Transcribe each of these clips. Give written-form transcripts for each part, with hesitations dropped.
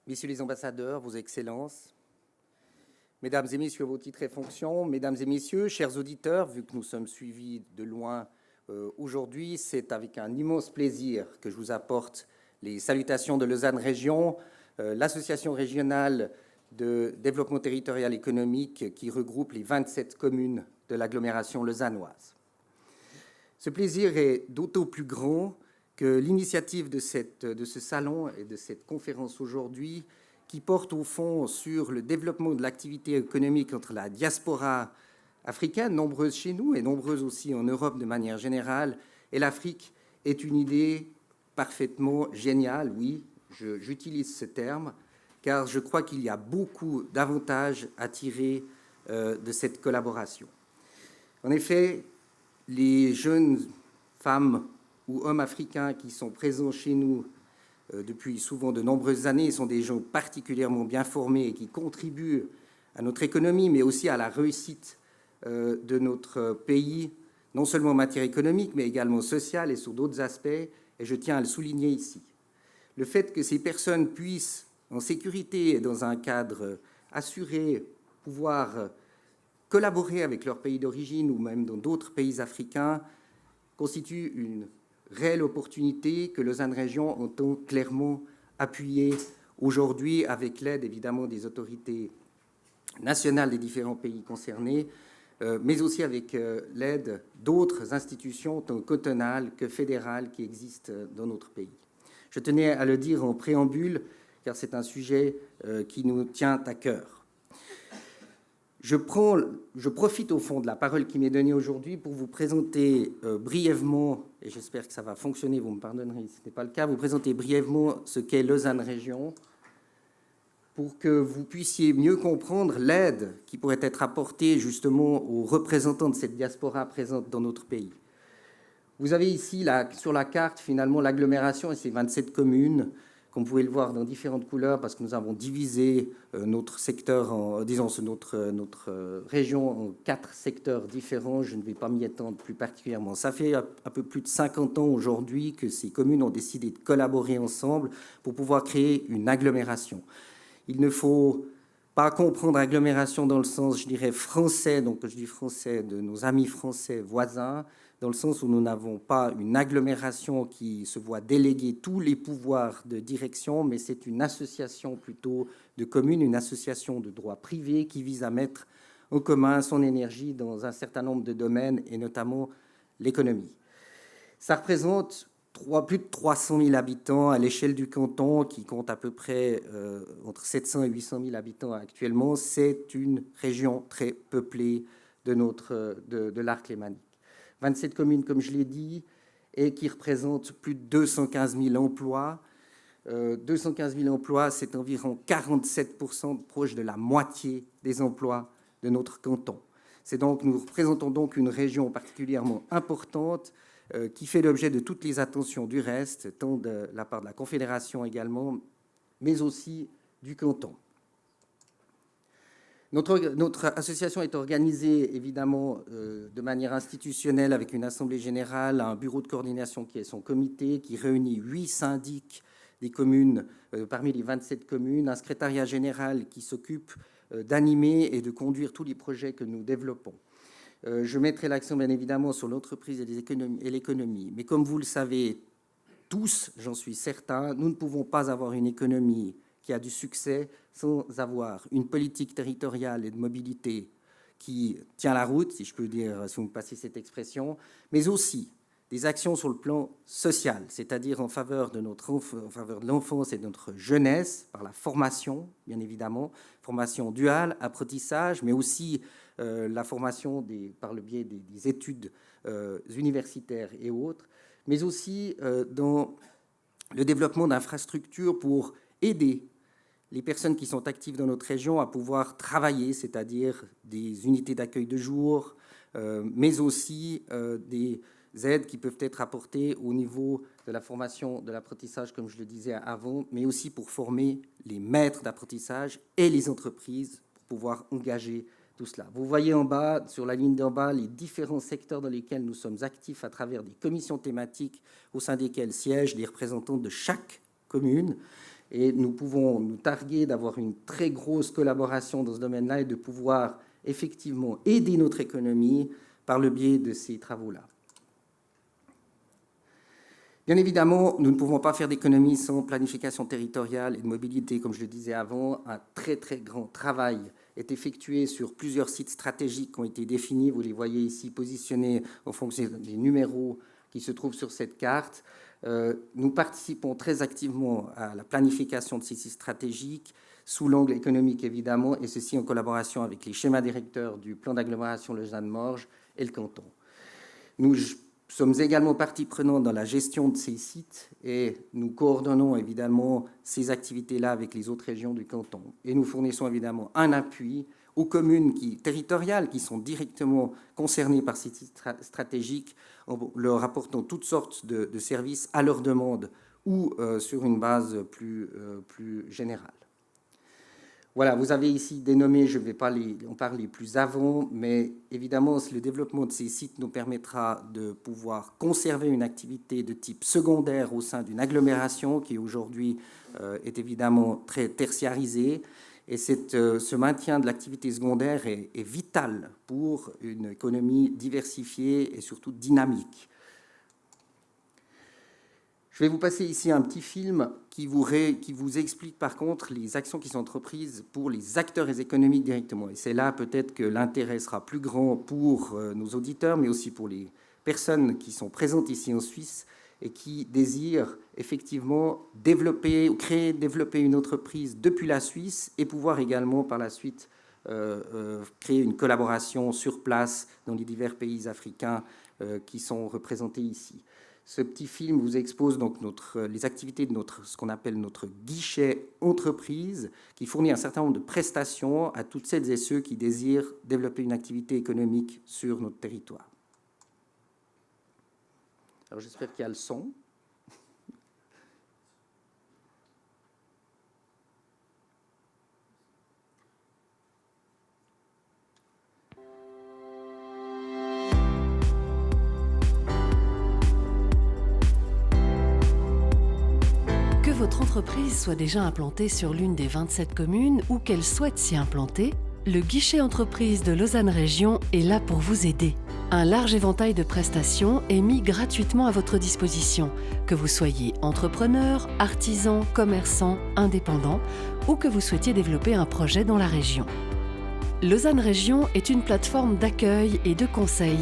Messieurs les ambassadeurs, vos excellences, mesdames et messieurs, vos titres et fonctions, mesdames et messieurs, chers auditeurs, vu que nous sommes suivis de loin aujourd'hui, c'est avec un immense plaisir que je vous apporte les salutations de Lausanne Région, l'association régionale de développement territorial économique qui regroupe les 27 communes de l'agglomération lausannoise. Ce plaisir est d'autant plus grand que l'initiative de ce salon et de cette conférence aujourd'hui, qui porte au fond sur le développement de l'activité économique entre la diaspora africaine, nombreuse chez nous et nombreuse aussi en Europe de manière générale, et l'Afrique, est une idée parfaitement géniale, oui, j'utilise ce terme, car je crois qu'il y a beaucoup d'avantages à tirer de cette collaboration. En effet, les jeunes femmes ou hommes africains qui sont présents chez nous depuis souvent de nombreuses années sont des gens particulièrement bien formés et qui contribuent à notre économie, mais aussi à la réussite de notre pays, non seulement en matière économique, mais également sociale et sur d'autres aspects, et je tiens à le souligner ici. Le fait que ces personnes puissent, en sécurité et dans un cadre assuré, pouvoir collaborer avec leur pays d'origine ou même dans d'autres pays africains constitue une réelle opportunité que Lausanne Région entend clairement appuyer aujourd'hui avec l'aide évidemment des autorités nationales des différents pays concernés, mais aussi avec l'aide d'autres institutions tant cantonales que fédérales qui existent dans notre pays. Je tenais à le dire en préambule car c'est un sujet qui nous tient à cœur. Je profite au fond de la parole qui m'est donnée aujourd'hui pour vous présenter brièvement, et j'espère que ça va fonctionner, vous me pardonnerez si ce n'est pas le cas, vous présenter brièvement ce qu'est Lausanne Région pour que vous puissiez mieux comprendre l'aide qui pourrait être apportée justement aux représentants de cette diaspora présente dans notre pays. Vous avez ici sur la carte finalement l'agglomération et ses 27 communes, comme vous pouvez le voir dans différentes couleurs, parce que nous avons divisé notre secteur, notre région en 4 secteurs différents. Je ne vais pas m'y étendre plus particulièrement. Ça fait un peu plus de 50 ans aujourd'hui que ces communes ont décidé de collaborer ensemble pour pouvoir créer une agglomération. Il ne faut pas comprendre agglomération dans le sens, je dirais, français, donc je dis français, de nos amis français voisins, dans le sens où nous n'avons pas une agglomération qui se voit déléguer tous les pouvoirs de direction, mais c'est une association plutôt de communes, une association de droit privé qui vise à mettre en commun son énergie dans un certain nombre de domaines, et notamment l'économie. Ça représente plus de 300 000 habitants à l'échelle du canton, qui compte à peu près entre 700 et 800 000 habitants actuellement. C'est une région très peuplée de l'arc lémanique. 27 communes, comme je l'ai dit, et qui représentent plus de 215 000 emplois. 215 000 emplois, c'est environ 47%, proche de la moitié des emplois de notre canton. Nous représentons donc une région particulièrement importante qui fait l'objet de toutes les attentions du reste, tant de la part de la Confédération également, mais aussi du canton. Notre association est organisée évidemment de manière institutionnelle avec une assemblée générale, un bureau de coordination qui est son comité, qui réunit 8 syndics des communes parmi les 27 communes, un secrétariat général qui s'occupe d'animer et de conduire tous les projets que nous développons. Je mettrai l'accent bien évidemment sur l'entreprise et l'économie, mais comme vous le savez tous, j'en suis certain, nous ne pouvons pas avoir une économie qui a du succès sans avoir une politique territoriale et de mobilité qui tient la route, si je peux dire, si vous me passez cette expression, mais aussi des actions sur le plan social, c'est-à-dire en faveur de l'enfance et de notre jeunesse, par la formation, bien évidemment, formation duale, apprentissage, mais aussi la formation par le biais des études universitaires et autres, mais aussi dans le développement d'infrastructures pour aider les personnes qui sont actives dans notre région à pouvoir travailler, c'est-à-dire des unités d'accueil de jour, mais aussi des aides qui peuvent être apportées au niveau de la formation, de l'apprentissage, comme je le disais avant, mais aussi pour former les maîtres d'apprentissage et les entreprises pour pouvoir engager tout cela. Vous voyez en bas, sur la ligne d'en bas, les différents secteurs dans lesquels nous sommes actifs à travers des commissions thématiques au sein desquelles siègent les représentants de chaque commune. Et nous pouvons nous targuer d'avoir une très grosse collaboration dans ce domaine-là et de pouvoir effectivement aider notre économie par le biais de ces travaux-là. Bien évidemment, nous ne pouvons pas faire d'économie sans planification territoriale et de mobilité. Comme je le disais avant, un très très grand travail est effectué sur plusieurs sites stratégiques qui ont été définis. Vous les voyez ici positionnés en fonction des numéros qui se trouvent sur cette carte. Nous participons très activement à la planification de ces sites stratégiques sous l'angle économique évidemment, et ceci en collaboration avec les schémas directeurs du plan d'agglomération Lausanne-Morges et le canton. Nous sommes également partie prenante dans la gestion de ces sites et nous coordonnons évidemment ces activités-là avec les autres régions du canton. Et nous fournissons évidemment un appui aux communes territoriales qui sont directement concernées par ces sites stratégiques en leur apportant toutes sortes de services à leur demande ou sur une base plus générale. Voilà, vous avez ici dénommé, je ne vais pas en parler plus avant, mais évidemment, le développement de ces sites nous permettra de pouvoir conserver une activité de type secondaire au sein d'une agglomération qui aujourd'hui est évidemment très tertiarisée. Et ce maintien de l'activité secondaire est vital pour une économie diversifiée et surtout dynamique. Je vais vous passer ici un petit film qui vous explique par contre les actions qui sont entreprises pour les acteurs économiques directement. Et c'est là peut-être que l'intérêt sera plus grand pour nos auditeurs, mais aussi pour les personnes qui sont présentes ici en Suisse et qui désirent effectivement développer une entreprise depuis la Suisse et pouvoir également par la suite créer une collaboration sur place dans les divers pays africains qui sont représentés ici. Ce petit film vous expose donc les activités de ce qu'on appelle notre guichet entreprise, qui fournit un certain nombre de prestations à toutes celles et ceux qui désirent développer une activité économique sur notre territoire. Alors j'espère qu'il y a le son. Votre entreprise soit déjà implantée sur l'une des 27 communes ou qu'elle souhaite s'y implanter, le guichet entreprise de Lausanne Région est là pour vous aider. Un large éventail de prestations est mis gratuitement à votre disposition, que vous soyez entrepreneur, artisan, commerçant, indépendant ou que vous souhaitiez développer un projet dans la région. Lausanne Région est une plateforme d'accueil et de conseil.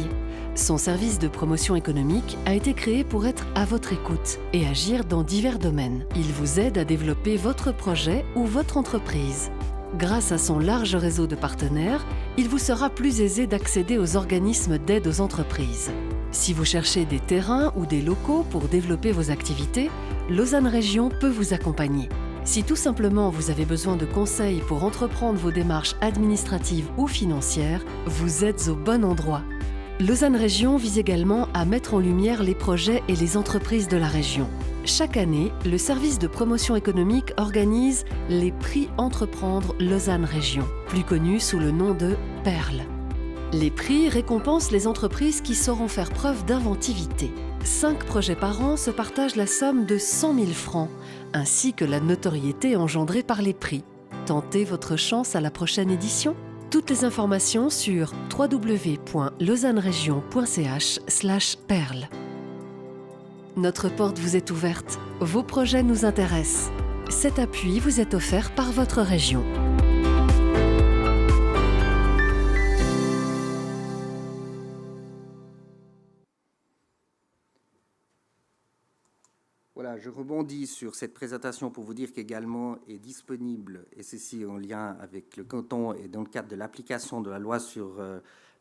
Son service de promotion économique a été créé pour être à votre écoute et agir dans divers domaines. Il vous aide à développer votre projet ou votre entreprise. Grâce à son large réseau de partenaires, il vous sera plus aisé d'accéder aux organismes d'aide aux entreprises. Si vous cherchez des terrains ou des locaux pour développer vos activités, Lausanne Région peut vous accompagner. Si tout simplement vous avez besoin de conseils pour entreprendre vos démarches administratives ou financières, vous êtes au bon endroit. Lausanne Région vise également à mettre en lumière les projets et les entreprises de la région. Chaque année, le service de promotion économique organise les prix Entreprendre Lausanne Région, plus connus sous le nom de Perles. Les prix récompensent les entreprises qui sauront faire preuve d'inventivité. 5 projets par an se partagent la somme de 100 000 francs, ainsi que la notoriété engendrée par les prix. Tentez votre chance à la prochaine édition. Toutes les informations sur www.lausanneregion.ch/perles. Notre porte vous est ouverte. Vos projets nous intéressent. Cet appui vous est offert par votre région. Voilà, je rebondis sur cette présentation pour vous dire qu'également est disponible, et ceci en lien avec le canton et dans le cadre de l'application de la loi sur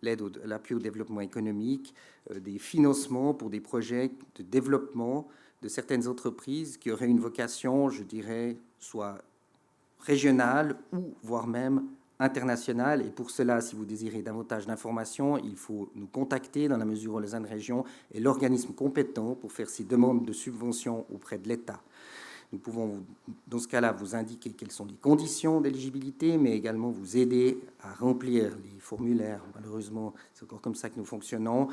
l'appui au développement économique, des financements pour des projets de développement de certaines entreprises qui auraient une vocation, je dirais, soit régionale ou voire même internationale. Et pour cela, si vous désirez davantage d'informations, il faut nous contacter dans la mesure où Lausanne Région est l'organisme compétent pour faire ces demandes de subventions auprès de l'État. Nous pouvons, dans ce cas-là, vous indiquer quelles sont les conditions d'éligibilité, mais également vous aider à remplir les formulaires. Malheureusement, c'est encore comme ça que nous fonctionnons,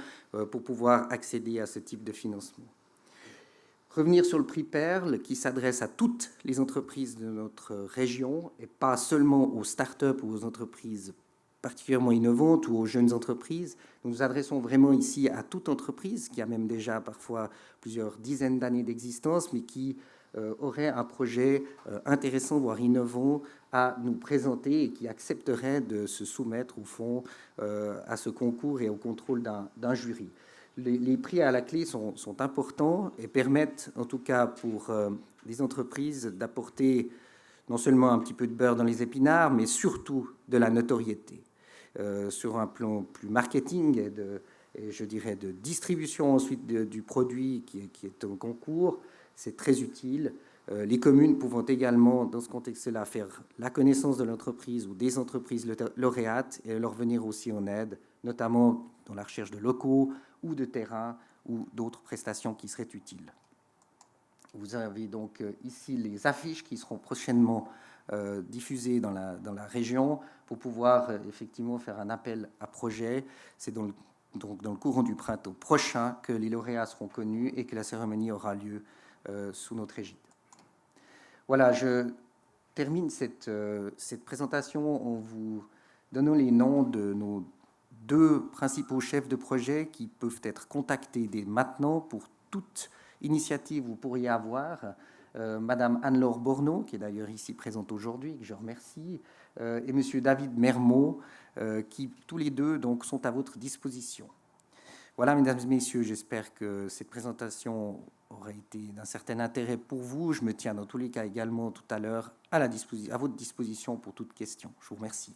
pour pouvoir accéder à ce type de financement. Revenir sur le prix Perle qui s'adresse à toutes les entreprises de notre région et pas seulement aux start-up ou aux entreprises particulièrement innovantes ou aux jeunes entreprises. Nous nous adressons vraiment ici à toute entreprise qui a même déjà parfois plusieurs dizaines d'années d'existence, mais qui aurait un projet intéressant, voire innovant, à nous présenter et qui accepterait de se soumettre au fond à ce concours et au contrôle d'un jury. Les prix à la clé sont importants et permettent, en tout cas pour les entreprises, d'apporter non seulement un petit peu de beurre dans les épinards, mais surtout de la notoriété. Sur un plan plus marketing et je dirais de distribution ensuite du produit qui est au concours, c'est très utile. Les communes pouvant également, dans ce contexte-là, faire la connaissance de l'entreprise ou des entreprises lauréates et leur venir aussi en aide, notamment dans la recherche de locaux ou de terrain ou d'autres prestations qui seraient utiles. Vous avez donc ici les affiches qui seront prochainement diffusées dans la région pour pouvoir effectivement faire un appel à projet. C'est donc dans le courant du printemps prochain que les lauréats seront connus et que la cérémonie aura lieu sous notre égide. Voilà, je termine cette présentation en vous donnant les noms de nos 2 principaux chefs de projet qui peuvent être contactés dès maintenant pour toute initiative que vous pourriez avoir. Madame Anne-Laure Borneau, qui est d'ailleurs ici présente aujourd'hui, que je remercie, et Monsieur David Mermot, qui tous les deux donc, sont à votre disposition. Voilà, mesdames et messieurs, j'espère que cette présentation aura été d'un certain intérêt pour vous. Je me tiens dans tous les cas également tout à l'heure à votre disposition pour toute question. Je vous remercie.